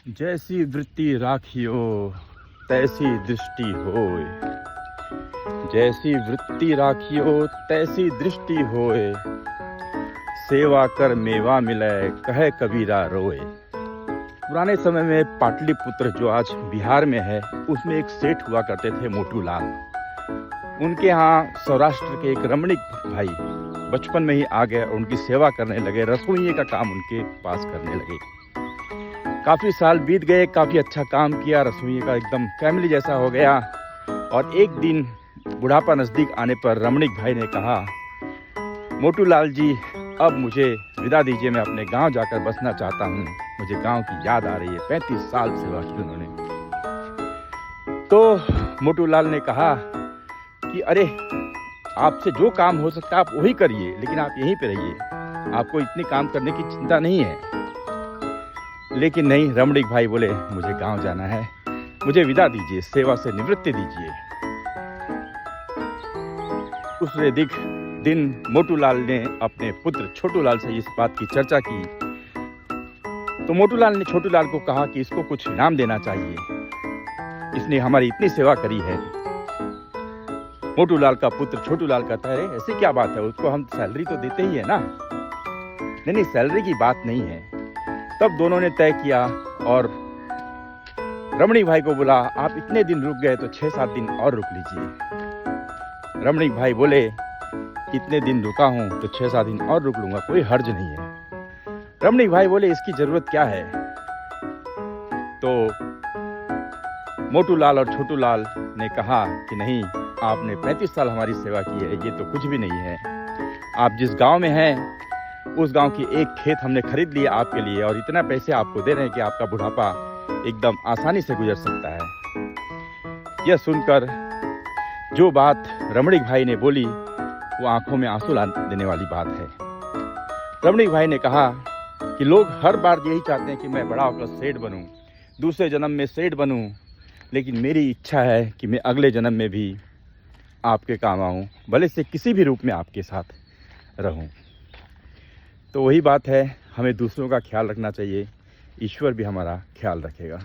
जैसी वृत्ति राखियो तैसी दृष्टि होय, जैसी वृत्ति राखियो तैसी दृष्टि होय, सेवा कर मेवा मिले कहे कबीरा रोए। पुराने समय में पाटलिपुत्र जो आज बिहार में है, उसमें एक सेठ हुआ करते थे मोटू लाल। उनके यहाँ सौराष्ट्र के एक रमणीक भाई बचपन में ही आ गए और उनकी सेवा करने लगे, रसोइये का काम उनके पास करने लगे। काफ़ी साल बीत गए, काफ़ी अच्छा काम किया, रसोइये का एकदम फैमिली जैसा हो गया। और एक दिन बुढ़ापा नज़दीक आने पर रमणीक भाई ने कहा, मोटू लाल जी अब मुझे विदा दीजिए, मैं अपने गांव जाकर बसना चाहता हूं, मुझे गांव की याद आ रही है। 35 साल सेवा की उन्होंने। तो मोटू लाल ने कहा कि अरे आपसे जो काम हो सकता है आप वही करिए, लेकिन आप यहीं पे रहिए, आपको इतनी काम करने की चिंता नहीं है। लेकिन नहीं, रमणीक भाई बोले मुझे गांव जाना है, मुझे विदा दीजिए, सेवा से निवृत्ति दीजिए। उस दिन मोटू लाल ने अपने पुत्र छोटू लाल से इस बात की चर्चा की। तो मोटू लाल ने छोटू लाल को कहा कि इसको कुछ इनाम देना चाहिए, इसने हमारी इतनी सेवा करी है। मोटू लाल का पुत्र छोटू लाल कहता है, ऐसी क्या बात है, उसको हम सैलरी तो देते ही है ना। नहीं, सैलरी की बात नहीं है। तब दोनों ने तय किया और रमणीक भाई को बोला, आप इतने दिन रुक गए तो 6-7 दिन और रुक लीजिए। रमणीक भाई बोले, इतने दिन रुका हूं तो 6-7 दिन और रुक लूंगा, कोई हर्ज नहीं है। रमणीक भाई बोले, इसकी जरूरत क्या है। तो मोटू लाल और छोटू लाल ने कहा कि नहीं, आपने 35 साल हमारी सेवा की है, ये तो कुछ भी नहीं है। आप जिस गांव में हैं उस गांव की एक खेत हमने खरीद लिया आपके लिए, और इतना पैसे आपको दे रहे हैं कि आपका बुढ़ापा एकदम आसानी से गुजर सकता है। यह सुनकर जो बात रमणीक भाई ने बोली वो आंखों में आंसू ला देने वाली बात है। रमणीक भाई ने कहा कि लोग हर बार यही चाहते हैं कि मैं बड़ा होकर सेठ बनूं, दूसरे जन्म में सेठ बनूं, लेकिन मेरी इच्छा है कि मैं अगले जन्म में भी आपके काम आऊं, भले से किसी भी रूप में आपके साथ रहूं। तो वही बात है, हमें दूसरों का ख्याल रखना चाहिए, ईश्वर भी हमारा ख्याल रखेगा।